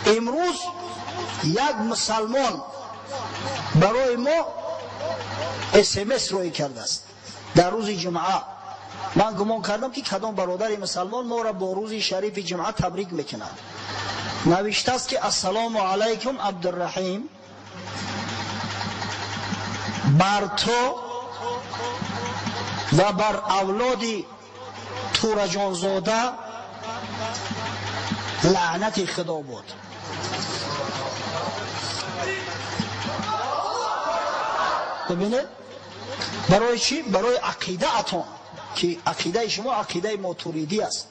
امروز یک مسلمان برای ما SMS روی کرده است در روز جمعه. من گمان کردم که کدام برادر مسلمان ما را با روز شریف جمعه تبریک میکنند. نوشته است که السلام علیکم عبدالرحیم، بر تو و بر اولاد تورجان زاده لعنت خدا بود. ببینید برای چی؟ برای عقیده اتون که عقیده شما عقیده ماتوریدی است.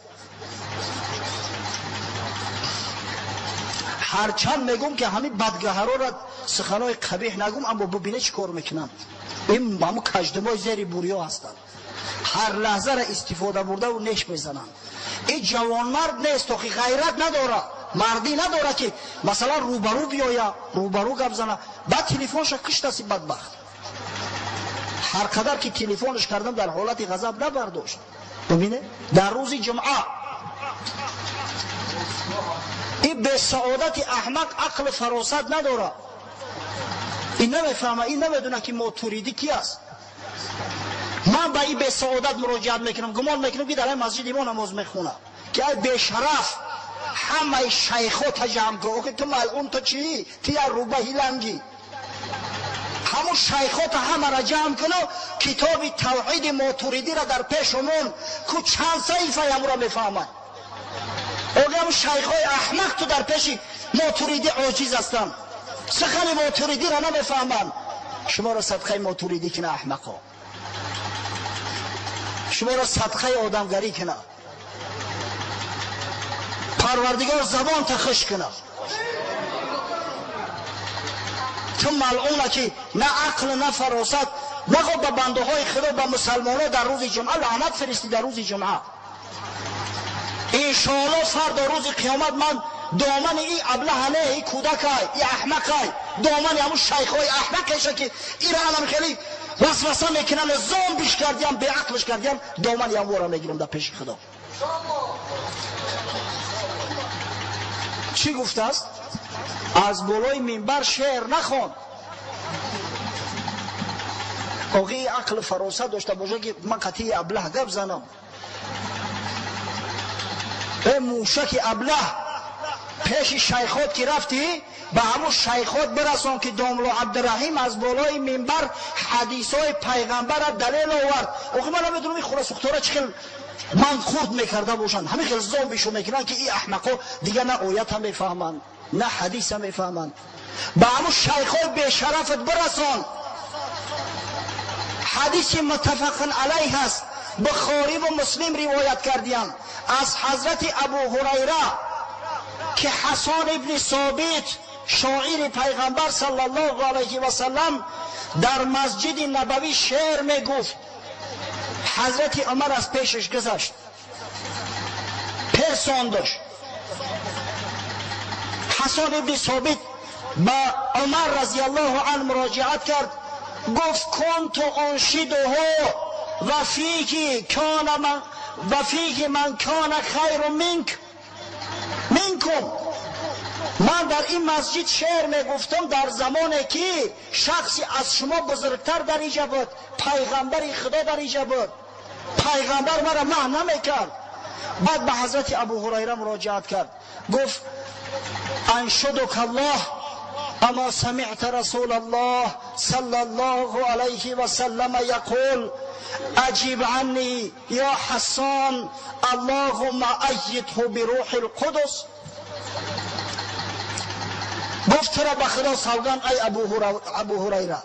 هرچند میگم که همین بدگهرها را سخنای قبیح نگم، اما ببینه چی کار میکنن. این همون کژدمای زیر بوریا هستند، هر لحظه را استفاده برده و نش میزنن. این جوان مرد نیست که غیرت نداره، مردی نداره که مثلا روبرو بیاید روبرو گپ زنه. بعد تلفنش کشت است بدبخت. هر قدر که تلفنش کردم در حالت غضب نبرداشت. ببینه در روز جمعه این به سعادت احمق عقل فراست نداره. این نمیفهمه، این نمیدونه که ماتوریدی کی است. من با این به سعادت مراجعت میکنم، گمان میکنم که در این مسجد ما نماز میخونه که ای به شرف همه شیخو تجمع کرد که تو ملعون تو چی؟ تو یا روبه هیلنگی. همون شیخات همه را جمع کنو، کتاب توحید ماتوریدی را در پیشمون که چند صحیفه هم را میفهمن. اگه همون شیخای احمق تو در پیش ماتوریدی عاجز هستن، سخن ماتوریدی را نمیفهمن. شما را صدقه ماتوریدی کنه احمقا، شما را صدقه آدمگری کنه، پروردگار زبان تخش کنه. تو ملعونه که نه عقل نه فراست، نگو به بنده های خدا به مسلمان ها در روز جمعه لعنت فرستی. در روز جمعه انشاءالله فردا روز قیامت من دامن این ابلهانه، این کودکای، این احمقای، دامن همون شیخای احمقشه که این را الان خیلی وسوسه میکنن، زامبیش کردیم، به عقلش کردیم، دامن همون را میگیرم در پیش خدا. چی گفته است؟ از بالای منبر شعر نخوان. آقای عقل فراست داشته باشه که من قطعی ابله گپ زنم. ای موشک ابله، پیش شیخات که رفتی به همون شیخات برسان که داملو عبدالرحیم از بالای منبر حدیثای پیغمبر را دلیل آورد. آخه من نمیدونم این خورا سختاره چخیل من خورد میکرده باشن، همین خیل زامبیشو میکنن که این احمقا دیگه نه آیت هم میفهمن نه حدیث هم میفهمن. به همون شیخای به شرفت برسان. حدیث متفق علیه هست، بخاری و مسلم روایت کردیم از حضرت ابو هریره که حسان ابن ثابت شاعر پیغمبر صلی الله علیه و سلم در مسجد نبوی شعر می گفت. حضرت عمر از پیشش گذشت، پرسان داشت. حسان ابن ثابت با عمر رضی الله عنه مراجعت کرد، گفت کنت انشده و فیه من کان خیر منکم. من در این مسجد شعر می گفتم در زمانی که شخصی از شما بزرگتر در اینجا بود، پیغمبر خدا در اینجا بود، پیغمبر مرا معنی نمیکرد. بعد به حضرت ابو هریره مراجعت کرد، گفت انشدک الله اما سمعت رسول الله صلی الله علیه و سلم یقول اجیب عنی یا حسان اللهم ایده بروح القدس. گفت تو را به خدا سوگند ای ابو هریره،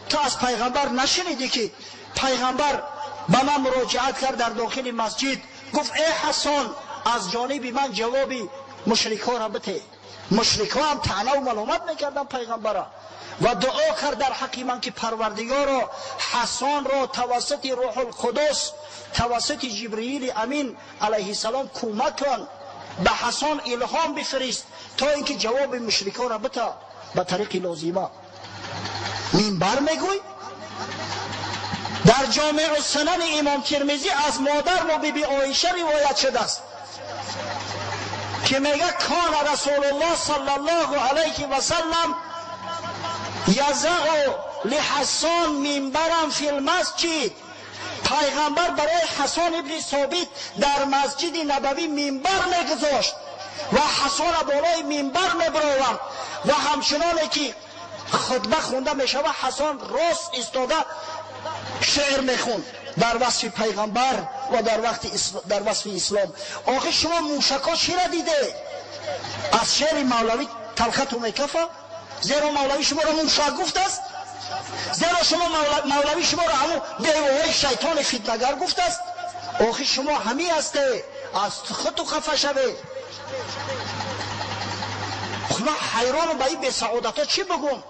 تو از پیغمبر نشنیدی که پیغمبر به من مراجعت کرد در داخل مسجد، گفت ای حسان از جانب من جوابی مشرکان را بده. مشرکان هم طعنه و ملامت میکردن پیغمبر را و دعا کرد در حق من که پروردگار حسان را توسط روح القدس، توسط جبرئیل امین علیه السلام کمک کن، به حسان الهام بفرست تا اینکه جواب مشرکان را بده به طریق لازمه. منبر میگوی در جامع السنن امام ترمذی از مادر ما بی بی عایشه روایت شده است که میگه کان رسول الله صلی الله علیه و سلم یزع لحسان منبرا فی المسجد. پیغمبر برای حسان ابن ثابت در مسجد نبوی منبر میگذاشت و حسان بالای منبر میبراورد و همچنان که خطبه خونده میشه و حسان راست ایستاده شعر میخوند در وصف پیغمبر و در وصف اسلام. آخه شما موشکا چی را دیده؟ از شعر مولوی تلختو میکفه؟ زیرا مولوی شما را موشک گفت است؟ زیرا شما مولوی شما را همون دیوهای شیطان فتنگر گفت است؟ آخه شما همی هسته از خودتو خفه شوه. خدا حیران به این به سعادت ها چی بگم؟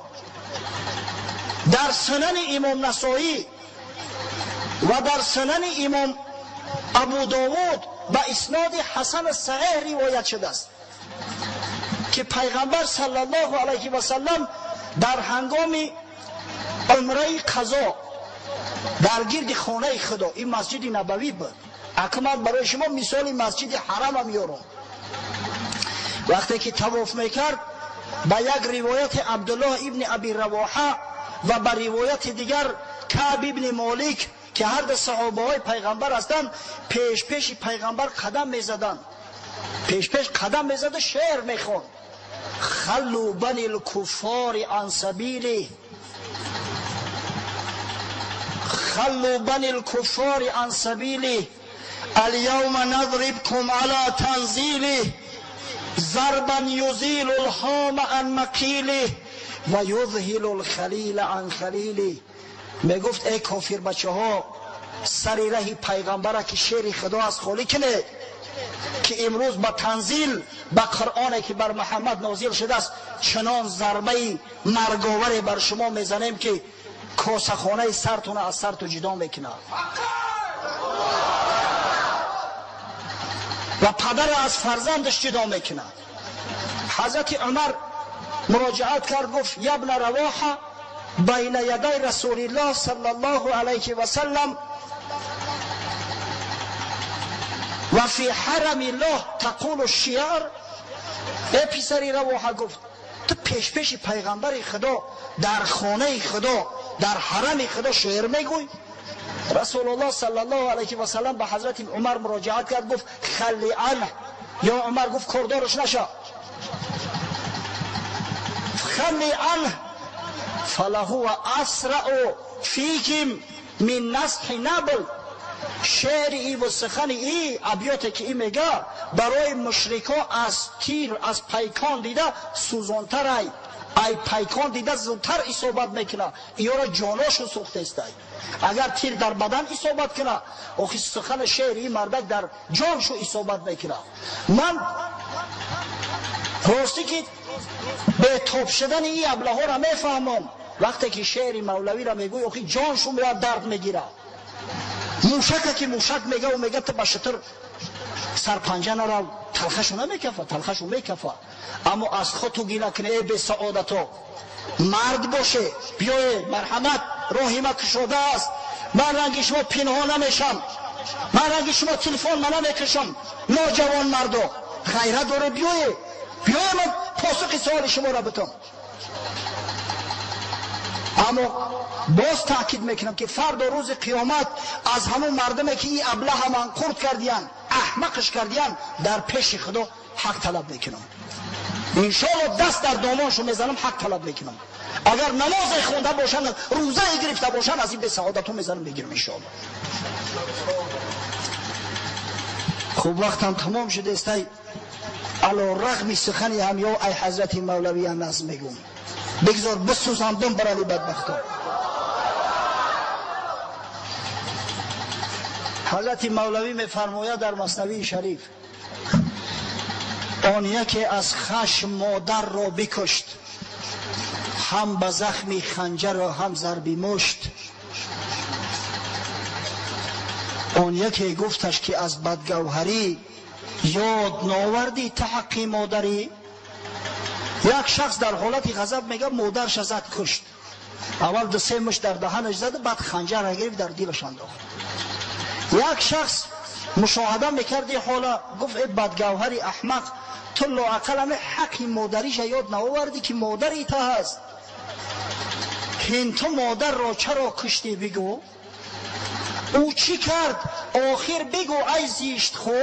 در سنن امام نسائی و در سنن امام ابو داود به اسناد حسن صحیح روایت شده است که پیغمبر صلی الله علیه و سلم در هنگام عمره قضا در گرد خانه خدا، این مسجد نبوی بود، اکمل برای شما مثال مسجد حرم هم میارم، وقتی که طواف میکرد به یک روایت عبدالله ابن ابی رواحه و به روایت دیگر کعب ابن مالک که هر دو صحابه های پیغمبر هستند، پیش پیش پیغمبر قدم میزدند، پیش پیش قدم میزد، شعر میخوند: خلو بنی الکفار عن سبیلی، خلو بنی الکفار عن سبیلی، اليوم نضربكم على تنزیلی، ضربا یزیل الهام عن مقیلی و یذهل الخلیل عن خلیلی. می گفت ای کافر بچه ها، سری راه پیغمبره که شعر خدا از خالی کنه که امروز با تنزیل با قرآنی که بر محمد نازل شده است چنان ضربه مرگاوری بر شما میزنیم که کاسخانه سرتون از سرتو جدا میکنه و پدر از فرزندش جدا میکنه. حضرت عمر مراجعت کرد، گفت یا ابن رواحه، بین یدی رسول الله صلی الله علیه و سلم و فی حرم الله تقول الشعر. ای پسری رواحه، گفت تو پیش پیش پیغمبر خدا در خانه خدا در حرم خدا شعر میگوی؟ رسول الله صلی الله علیه و سلم به حضرت عمر مراجعت کرد، گفت خلی عنه. یا عمر گفت کردارش نشه، خلی عنه فلهو اسرع فیکم من نسح نبل. شعر ای و سخن ای ابیاتی که ای میگه برای مشرکا از تیر از پیکان دیده سوزانتر ای پیکان دیده زودتر اصابت میکنه، یا را جاناشو سوخته است. اگر تیر در بدن اصابت کنه، آخی سخن شعری مردک در جانشو اصابت میکنه. من راستی که به توپ شدن این ابله ها را میفهمم، وقتی که شعر مولوی را میگوی آخی جانشو میاد درد میگیره. موشک که موشک میگه و میگه تو بشتر سرپنجه نرو، تلخشو نمیکفه، تلخشو میکفه. اما از خودتو گیله کنه ای به سعادتو مرد باشه، بیای مرحمت راهی ما کشاده است، من رنگ شما پنهان نمیشم، من رنگ شما تلفن من نمیکشم، نوجوان مردو غیرت داره، بیای من پاسخ سوال شما را بتم. اما باز تاکید میکنم که فردا روز قیامت از همون مردمی که این ابله همان قرد کردیان احمقش کردیان در پیش خدا حق طلب میکنم. انشاءالله دست در دامانشو میزنم، حق طلب میکنم. اگر نماز خونده باشن، روزه گرفته باشن، از این به سعادتو میزنم بگیرم انشاءالله. خوب وقتم تمام شده است. علی رغم سخنی هم یا ای حضرت مولوی هم نظم میگم، بگذار بسوزاندم برای بدبختا. حضرت مولوی میفرماید در مثنوی شریف، آن یکی از خشم مادر را بکشت، هم به زخمی خنجر و هم ضربی مشت. آن یکی گفتش که از بدگوهری یاد ناوردی تحقی مادری. یک شخص در حالت غضب میگه مادرش زد کشت، اول دو سه مشت در دهنش زد، بعد خنجر را گرفت در دلش انداخت. یک شخص مشاهده میکرد این حالا، گفت ای بدگوهری احمق، تو لااقل همه حق مادریش یاد نآوردی که مادری تا هست. هین تو مادر را چرا کشتی بگو؟ او چی کرد؟ آخر بگو ای زیشت خو.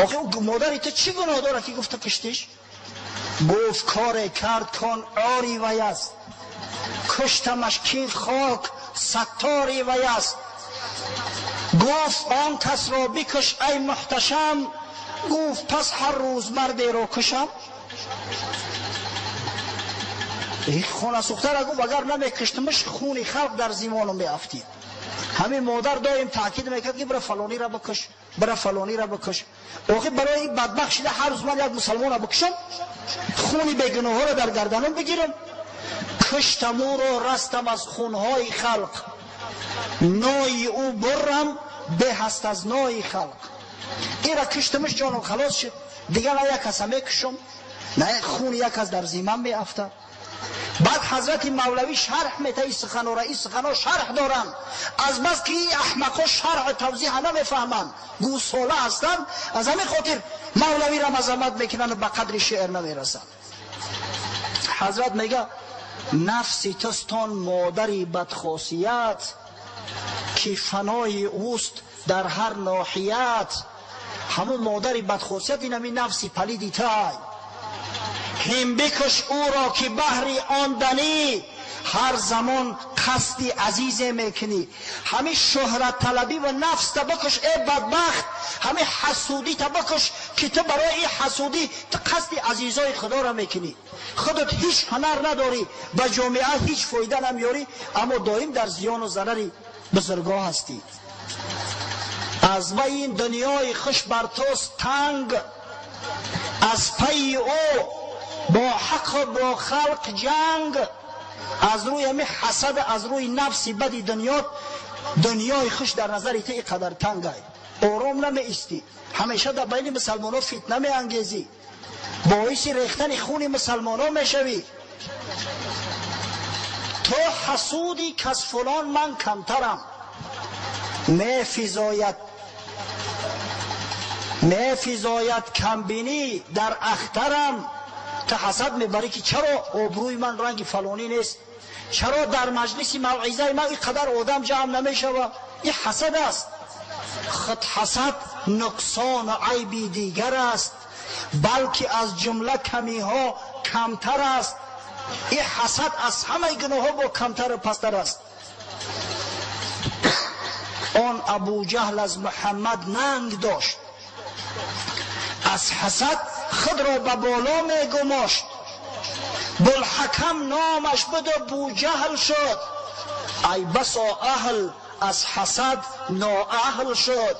آخر او مادری تو چی گناه داره که گفت کشتیش؟ گفت کار کرد کان آری وی است، کشتمش کی خاک ستاری وی است. گفت آن کس را بکش ای محتشم، گفت پس هر روز مردی را کشم. این خون سوخته را گفت اگر نمیکشتمش خون خلق در زیمان می افتید. همین مادر دایم تاکید میکرد که برای فلانی را بکش، برای فلانی را بکش. آخه برای این بدبخت شده هر روز من یک مسلمان را بکشم، خونی بیگناه را در گردنم بگیرم. کشتم او را رستم از خونهای خلق، نای او برم به هست از نای خلق. این را کشتمش جانم خلاص شد، دیگر نه یک کس میکشم نه خون یک کس در زیمم می افته. بعد حضرت مولوی شرح میته این سخن را، این سخن ها شرح دارن، از بس که این احمقا شرح توضیح نمیفهمن، گوساله هستن، از همین خاطر مولوی را مذمت میکنن و به قدر شعر نمیرسن. حضرت میگه نفسی تستان مادری بدخاصیت، که فنای اوست در هر ناحیت. همون مادری بدخاصیت این همین نفسی پلیدی تای. هم بکش او را که بحری آن دنی، هر زمان قصدی عزیزه میکنی. همه شهرت طلبی و نفس تا بکش ای بدبخت، همه حسودی تا بکش که تو برای این حسودی تو قصدی عزیزای خدا را میکنی. خودت هیچ هنر نداری، به جامعه هیچ فایده نمیاری، اما دائم در زیان و ضرری بزرگاه هستی. از وی این دنیای خوش بر توست تنگ، از پی او با حق و با خلق جنگ. از روی همه حسد، از روی نفسی بدی دنیای خوش در نظر تو اینقدر تنگ ای، آرام نمی ایستی، همیشه در بین مسلمان ها فتنه می انگیزی، باعث ریختن خون مسلمان ها می شوی. تو حسودی که از فلان من کمترم، می فیضایت کمبینی در اخترم. تو حسد میبری که چرا آبروی من رنگ فلانی نیست، چرا در مجلس موعظه من اینقدر آدم جمع نمیشوه. این حسد است. خود حسد نقصان و عیبی دیگر است، بلکه از جمله کمی ها کمتر است. این حسد از همه گناه ها با کمتر و پستر است. آن ابو جهل از محمد ننگ داشت، از حسد خود را به بالا می گماشت. بوالحکم نامش بد ابو جهل شد، ای بسا اهل از حسد نااهل شد.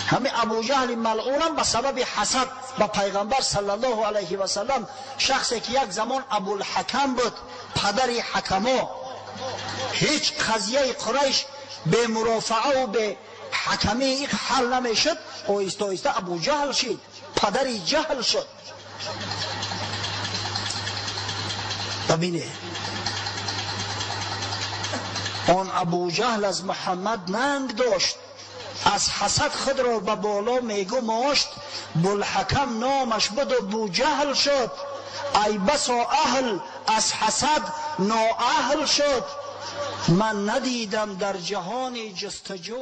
همه ابو جهل ملعونم به سبب حسد به پیغمبر صلی الله علیه و سلم، شخصی که یک زمان ابوالحکم بود، پدری حکما. هیچ قضیه قریش به مرافعه و به حکمی حل نمیشد، آیسته آیسته ابو جهل شد، پدری جهل شد. ببینه آن ابو جهل از محمد ننگ داشت، از حسد خود را به بالا میگماشت. بوالحکم نامش بود ابو جهل شد، ای بسا اهل از حسد نااهل شد. من ندیدم در جهان جستجو